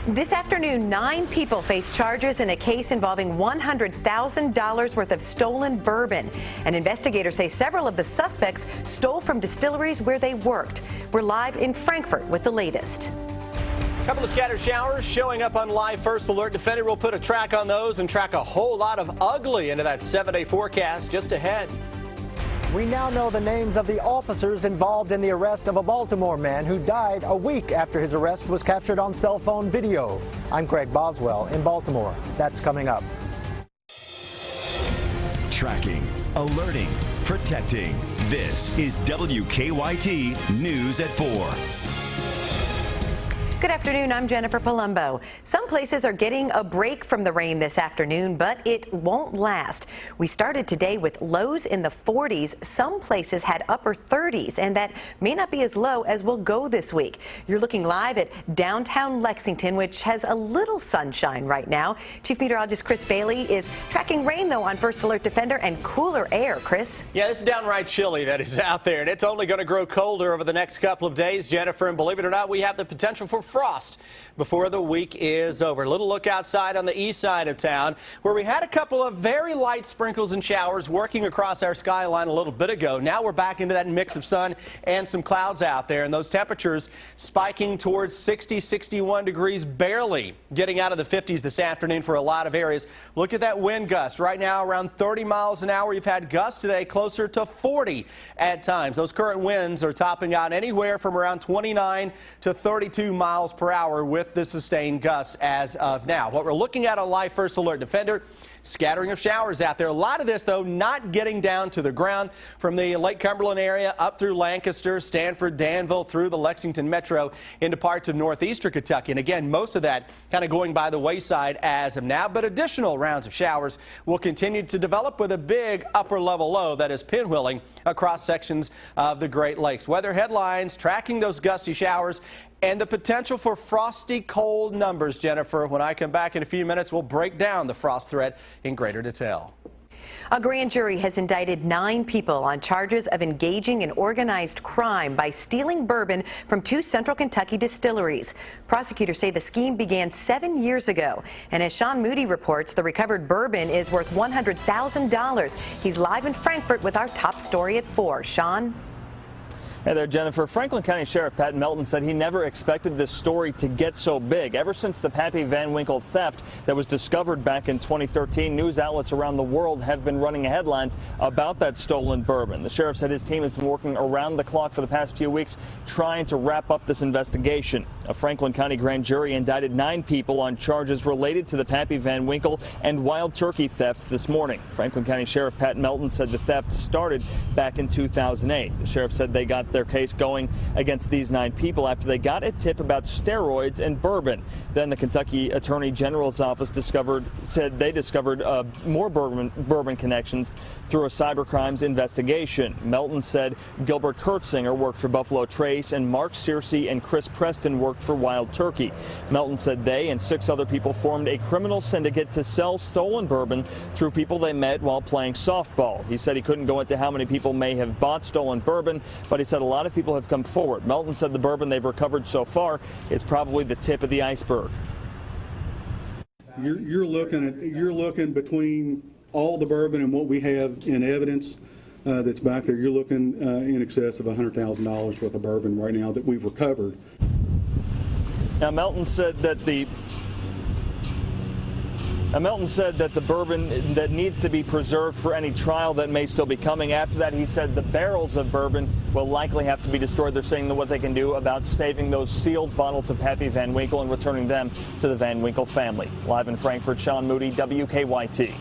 This afternoon, 9 people face charges in a case involving $100,000 worth of stolen bourbon. And investigators say several of the suspects stole from distilleries where they worked. We're live in Frankfort with the latest. A couple of scattered showers showing up on Live First Alert. Defender will put a track on those and track a whole lot of ugly into that 7-day forecast just ahead. We now know the names of the officers involved in the arrest of a Baltimore man who died a week after his arrest was captured on cell phone video. I'm Craig Boswell in Baltimore. That's coming up. Tracking, alerting, protecting. This is WKYT News at 4. Good afternoon, I'm Jennifer Palumbo. Some places are getting a break from the rain this afternoon, but it won't last. We started today with lows in the 40s. Some places had upper 30s, and that may not be as low as we'll go this week. You're looking live at downtown Lexington, which has a little sunshine right now. Chief Meteorologist Chris Bailey is tracking rain, though, on First Alert Defender and cooler air. Chris? Yeah, it's downright chilly that is out there, and it's only going to grow colder over the next couple of days, Jennifer. And believe it or not, we have the potential for frost before the week is over. A little look outside on the east side of town, where we had a couple of very light sprinkles and showers working across our skyline a little bit ago. Now we're back into that mix of sun and some clouds out there, and those temperatures spiking towards 60, 61 degrees, barely getting out of the 50s this afternoon for a lot of areas. Look at that wind gust. Right now around 30 miles an hour. We've had gusts today closer to 40 at times. Those current winds are topping out anywhere from around 29 to 32 miles per hour with the sustained gusts as of now. What we're looking at on Live First Alert Defender, scattering of showers out there. A lot of this, though, not getting down to the ground from the Lake Cumberland area up through Lancaster, Stanford, Danville, through the Lexington metro into parts of northeastern Kentucky. And again, most of that kind of going by the wayside as of now. But additional rounds of showers will continue to develop with a big upper level low that is pinwheeling across sections of the Great Lakes. Weather headlines tracking those gusty showers and the potential for frosty cold numbers, Jennifer. When I come back in a few minutes, we'll break down the frost threat in greater detail. A grand jury has indicted 9 people on charges of engaging in organized crime by stealing bourbon from 2 central Kentucky distilleries. Prosecutors say the scheme began 7 years ago. And as Sean Moody reports, the recovered bourbon is worth $100,000. He's live in Frankfort with our top story at 4. Sean? Hey there, Jennifer. Franklin County Sheriff Pat Melton said he never expected this story to get so big. Ever since the Pappy Van Winkle theft that was discovered back in 2013, news outlets around the world have been running headlines about that stolen bourbon. The sheriff said his team has been working around the clock for the past few weeks trying to wrap up this investigation. A Franklin County grand jury indicted 9 people on charges related to the Pappy Van Winkle and wild turkey thefts this morning. Franklin County Sheriff Pat Melton said the theft started back in 2008. The sheriff said they got their case going against these 9 people after they got a tip about steroids and bourbon. Then the Kentucky Attorney General's office said they discovered more bourbon connections through a cybercrimes investigation. Melton said Gilbert Kurtzinger worked for Buffalo Trace and Mark Searcy and Chris Preston worked for Wild Turkey. Melton said they and 6 other people formed a criminal syndicate to sell stolen bourbon through people they met while playing softball. He said he couldn't go into how many people may have bought stolen bourbon, but he said a lot of people have come forward. Melton said the bourbon they've recovered so far is probably the tip of the iceberg. You're looking between all the bourbon and what we have in evidence that's back there. You're looking in excess of $100,000 worth of bourbon right now that we've recovered. Now, Melton said that the bourbon that needs to be preserved for any trial that may still be coming. After that, he said the barrels of bourbon will likely have to be destroyed. They're saying what they can do about saving those sealed bottles of Pappy Van Winkle and returning them to the Van Winkle family. Live in Frankfort, Sean Moody, WKYT.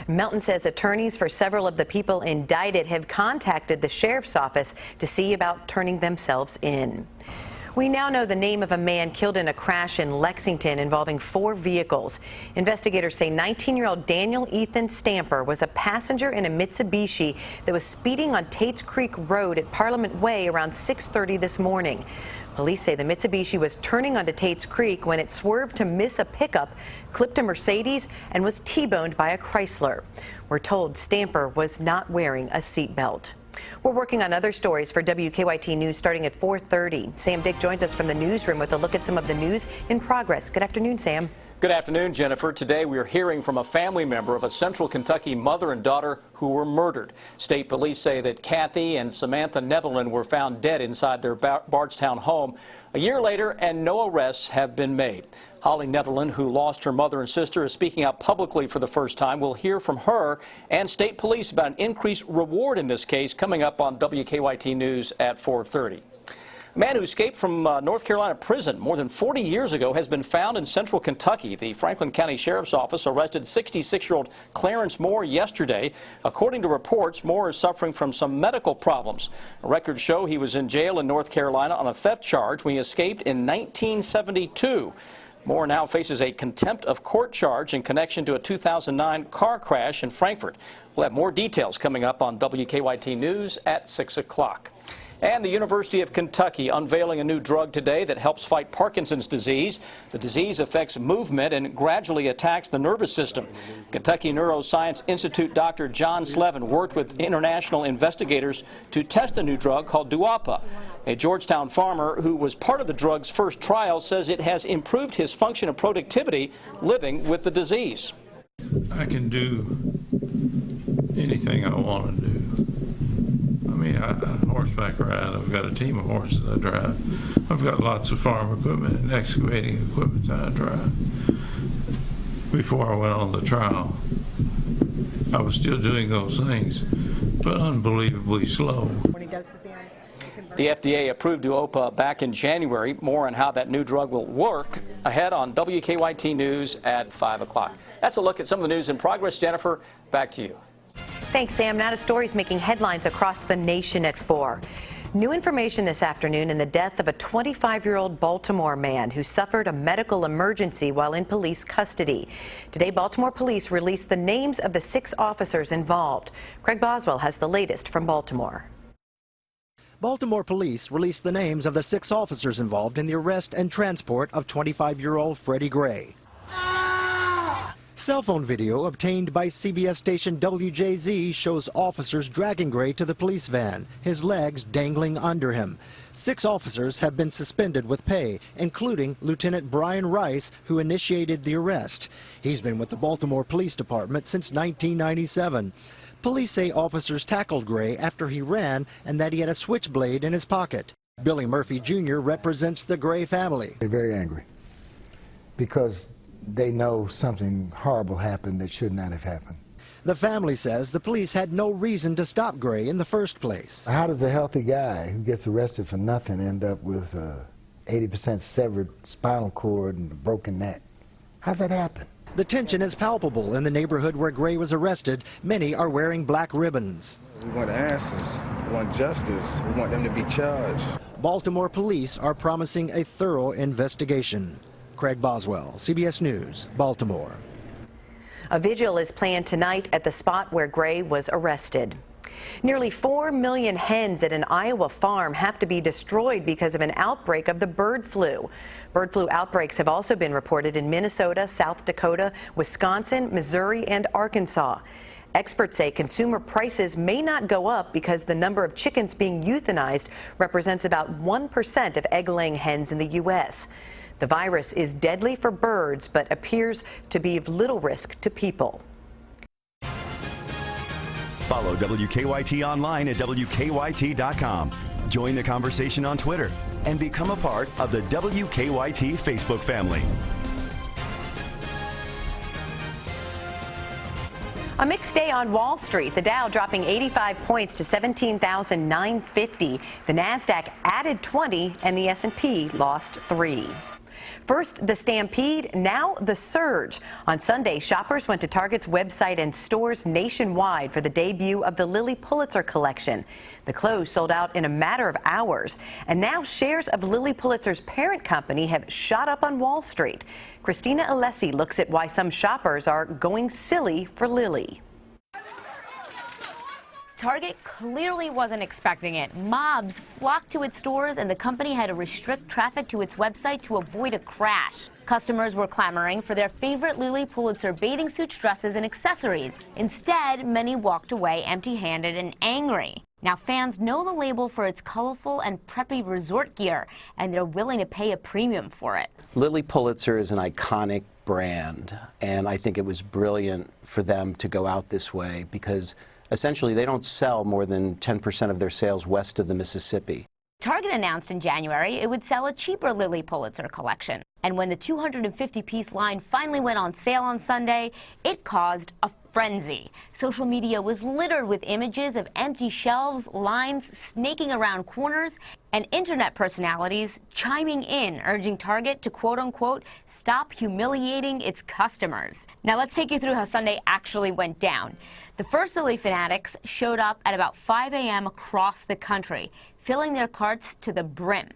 Melton says attorneys for several of the people indicted have contacted the sheriff's office to see about turning themselves in. We now know the name of a man killed in a crash in Lexington involving 4 vehicles. Investigators say 19-year-old Daniel Ethan Stamper was a passenger in a Mitsubishi that was speeding on Tates Creek Road at Parliament Way around 6:30 this morning. Police say the Mitsubishi was turning onto Tates Creek when it swerved to miss a pickup, clipped a Mercedes, and was T-boned by a Chrysler. We're told Stamper was not wearing a seatbelt. We're working on other stories for WKYT News starting at 4:30. Sam Dick joins us from the newsroom with a look at some of the news in progress. Good afternoon, Sam. Good afternoon, Jennifer. Today we are hearing from a family member of a Central Kentucky mother and daughter who were murdered. State police say that Kathy and Samantha Netherland were found dead inside their Bardstown home a year later, and no arrests have been made. Holly Netherland, who lost her mother and sister, is speaking out publicly for the first time. We'll hear from her and state police about an increased reward in this case coming up on WKYT News at 4:30. A man who escaped from North Carolina prison more than 40 years ago has been found in central Kentucky. The Franklin County Sheriff's Office arrested 66-year-old Clarence Moore yesterday. According to reports, Moore is suffering from some medical problems. Records show he was in jail in North Carolina on a theft charge when he escaped in 1972. Moore now faces a contempt of court charge in connection to a 2009 car crash in Frankfort. We'll have more details coming up on WKYT News at 6 o'clock. And the University of Kentucky unveiling a new drug today that helps fight Parkinson's disease. The disease affects movement and gradually attacks the nervous system. Kentucky Neuroscience Institute Dr. John Slevin worked with international investigators to test the new drug called Duopa. A Georgetown farmer who was part of the drug's first trial says it has improved his function and productivity living with the disease. I can do anything I want to do. I mean, I horseback ride. I've got a team of horses I drive. I've got lots of farm equipment and excavating equipment that I drive. Before I went on the trial, I was still doing those things, but unbelievably slow. The FDA approved Duopa back in January. More on how that new drug will work ahead on WKYT News at 5 o'clock. That's a look at some of the news in progress. Jennifer, back to you. Thanks, Sam. Now to stories making headlines across the nation at 4. New information this afternoon in the death of a 25-year-old Baltimore man who suffered a medical emergency while in police custody. Today, Baltimore police released the names of the 6 officers involved. Craig Boswell has the latest from Baltimore. Baltimore police released the names of the 6 officers involved in the arrest and transport of 25-year-old Freddie Gray. Cell phone video obtained by CBS station WJZ shows officers dragging Gray to the police van, his legs dangling under him. 6 officers have been suspended with pay, including Lieutenant Brian Rice, who initiated the arrest. He's been with the Baltimore Police Department since 1997. Police say officers tackled Gray after he ran and that he had a switchblade in his pocket. Billy Murphy Jr. represents the Gray family. They're very angry because they know something horrible happened that should not have happened. The family says the police had no reason to stop Gray in the first place. How does a healthy guy who gets arrested for nothing end up with 80% severed spinal cord and a broken neck? How's that happen? The tension is palpable in the neighborhood where Gray was arrested. Many are wearing black ribbons. We want answers. We want justice. We want them to be charged. Baltimore police are promising a thorough investigation. Craig Boswell, CBS News, Baltimore. A vigil is planned tonight at the spot where Gray was arrested. Nearly 4 million hens at an Iowa farm have to be destroyed because of an outbreak of the bird flu. Bird flu outbreaks have also been reported in Minnesota, South Dakota, Wisconsin, Missouri, and Arkansas. Experts say consumer prices may not go up because the number of chickens being euthanized represents about 1% of egg-laying hens in the U.S. The virus is deadly for birds, but appears to be of little risk to people. Follow WKYT online at WKYT.com. Join the conversation on Twitter and become a part of the WKYT Facebook family. A mixed day on Wall Street. The Dow dropping 85 points to 17,950. The Nasdaq added 20 and the S&P lost 3. First, the stampede, now the surge. On Sunday, shoppers went to Target's website and stores nationwide for the debut of the Lilly Pulitzer collection. The clothes sold out in a matter of hours, and now shares of Lilly Pulitzer's parent company have shot up on Wall Street. Christina Alessi looks at why some shoppers are going silly for Lilly. Target clearly wasn't expecting it. Mobs flocked to its stores, and the company had to restrict traffic to its website to avoid a crash. Customers were clamoring for their favorite Lilly Pulitzer bathing suits, dresses, and accessories. Instead, many walked away empty-handed and angry. Now, fans know the label for its colorful and preppy resort gear, and they're willing to pay a premium for it. Lilly Pulitzer is an iconic brand, and I think it was brilliant for them to go out this way because essentially they don't sell more than 10% of their sales west of the Mississippi. Target announced in January it would sell a cheaper Lilly Pulitzer collection. And when the 250-piece line finally went on sale on Sunday, it caused a frenzy. Social media was littered with images of empty shelves, lines snaking around corners, and internet personalities chiming in, urging Target to quote-unquote stop humiliating its customers. Now let's take you through how Sunday actually went down. The first Lilly fanatics showed up at about 5 a.m. across the country, filling their carts to the brim.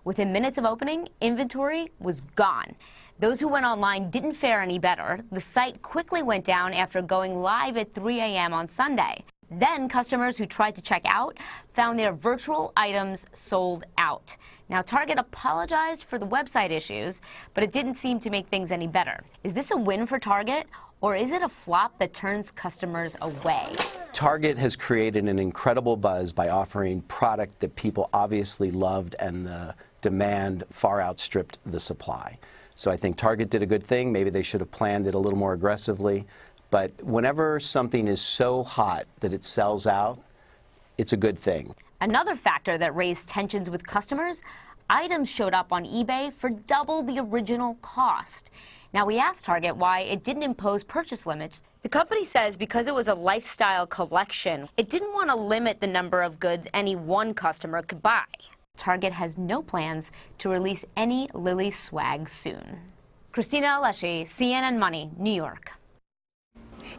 Within minutes of opening, inventory was gone. Those who went online didn't fare any better. The site quickly went down after going live at 3 a.m. on Sunday. Then customers who tried to check out found their virtual items sold out. Now, Target apologized for the website issues, but it didn't seem to make things any better. Is this a win for Target, or is it a flop that turns customers away? Target has created an incredible buzz by offering product that people obviously loved, and the demand far outstripped the supply. So I think Target did a good thing. Maybe they should have planned it a little more aggressively. But whenever something is so hot that it sells out, it's a good thing. Another factor that raised tensions with customers, items showed up on eBay for double the original cost. Now, we asked Target why it didn't impose purchase limits. The company says because it was a lifestyle collection, it didn't want to limit the number of goods any one customer could buy. Target has no plans to release any Lilly swag soon. Christina Alessi, CNN Money, New York.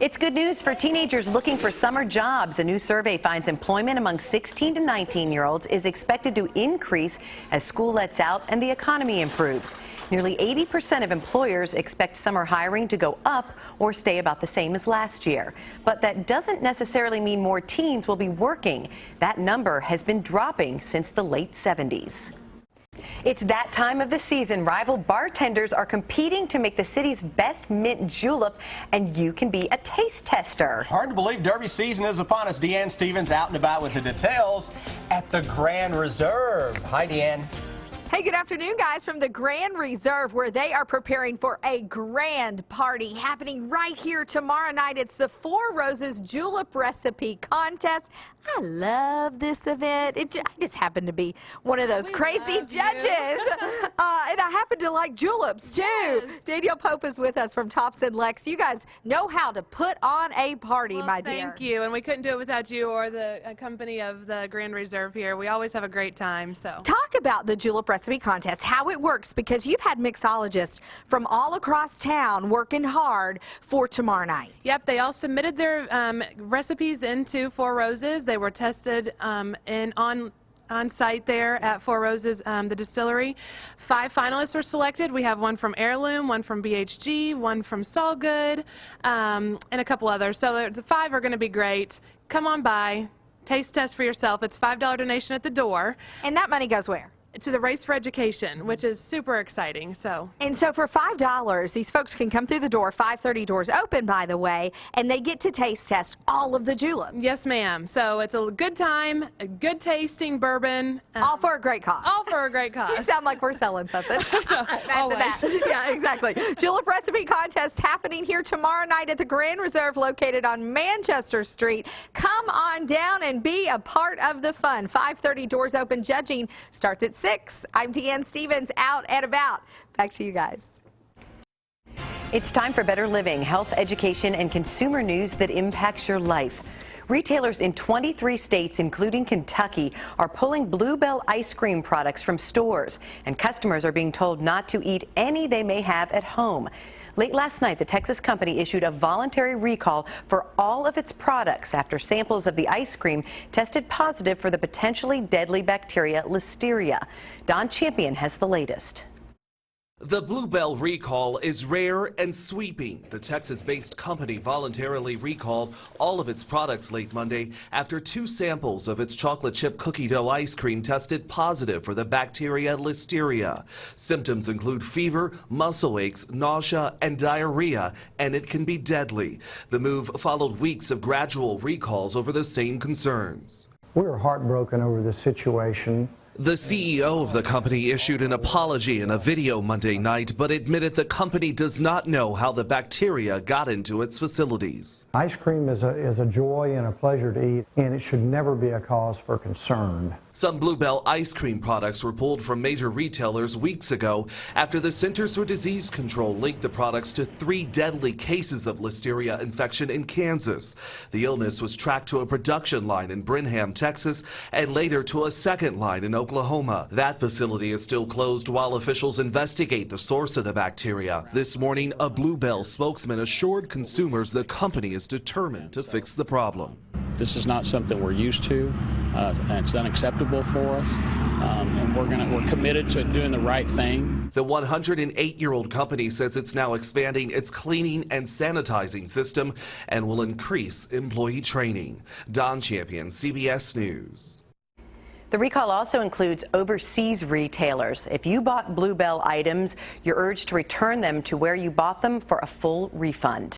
It's good news for teenagers looking for summer jobs. A new survey finds employment among 16 to 19-year-olds is expected to increase as school lets out and the economy improves. Nearly 80% of employers expect summer hiring to go up or stay about the same as last year. But that doesn't necessarily mean more teens will be working. That number has been dropping since the late 70s. It's that time of the season. Rival bartenders are competing to make the city's best mint julep, and you can be a taste tester. Hard to believe Derby season is upon us. Deanne Stevens out and about with the details at the Grand Reserve. Hi, Deanne. Hey, good afternoon, guys, from the Grand Reserve, where they are preparing for a grand party happening right here tomorrow night. It's the Four Roses Julep Recipe Contest. I love this event. I just happen to be one of those crazy judges. And I happen to like juleps, too. Yes. Danielle Pope is with us from Thompson Lex. You guys know how to put on a party, my dear. Thank you. And we couldn't do it without you or the company of the Grand Reserve here. We always have a great time. So talk about the Julep Recipe Contest, how it works, because you've had mixologists from all across town working hard for tomorrow night. Yep, they all submitted their recipes into Four Roses. They were tested on site there at Four Roses, the distillery. 5 finalists were selected. We have one from Heirloom, one from BHG, one from Solgood, and a couple others. So the 5 are going to be great. Come on by, taste test for yourself. It's $5 donation at the door. And that money goes where? To the Race for Education, which is super exciting. And so for $5, these folks can come through the door. 5:30 doors open, by the way, and they get to taste test all of the juleps. Yes, ma'am. So it's a good time, a good tasting bourbon. All for a great cause. All for a great cause. You sound like we're selling something. Always. That. Yeah, exactly. Julep Recipe Contest happening here tomorrow night at the Grand Reserve, located on Manchester Street. Come on down and be a part of the fun. 5:30 doors open. Judging starts at 6. I'm Deanne Stevens, out and about. Back to you guys. It's time for Better Living, health, education, and consumer news that impacts your life. Retailers in 23 states, including Kentucky, are pulling Bluebell ice cream products from stores, and customers are being told not to eat any they may have at home. Late last night, the Texas company issued a voluntary recall for all of its products after samples of the ice cream tested positive for the potentially deadly bacteria Listeria. Don Champion has the latest. The Bluebell recall is rare and sweeping. The Texas-based company voluntarily recalled all of its products late Monday after 2 samples of its chocolate chip cookie dough ice cream tested positive for the bacteria Listeria. Symptoms include fever, muscle aches, nausea, and diarrhea, and it can be deadly. The move followed weeks of gradual recalls over the same concerns. We're heartbroken over this situation. The CEO of the company issued an apology in a video Monday night, but admitted the company does not know how the bacteria got into its facilities. Ice cream is a joy and a pleasure to eat, and it should never be a cause for concern. Some Bluebell ice cream products were pulled from major retailers weeks ago after the Centers for Disease Control linked the products to 3 deadly cases of listeria infection in Kansas. The illness was tracked to a production line in Brenham, Texas, and later to a second line in Oklahoma. That facility is still closed while officials investigate the source of the bacteria. This morning, a Bluebell spokesman assured consumers the company is determined to fix the problem. This is not something we're used to. It's unacceptable for us, and we're committed to doing the right thing. The 108-year-old company says it's now expanding its cleaning and sanitizing system and will increase employee training. Don Champion, CBS News. The recall also includes overseas retailers. If you bought Bluebell items, you're urged to return them to where you bought them for a full refund.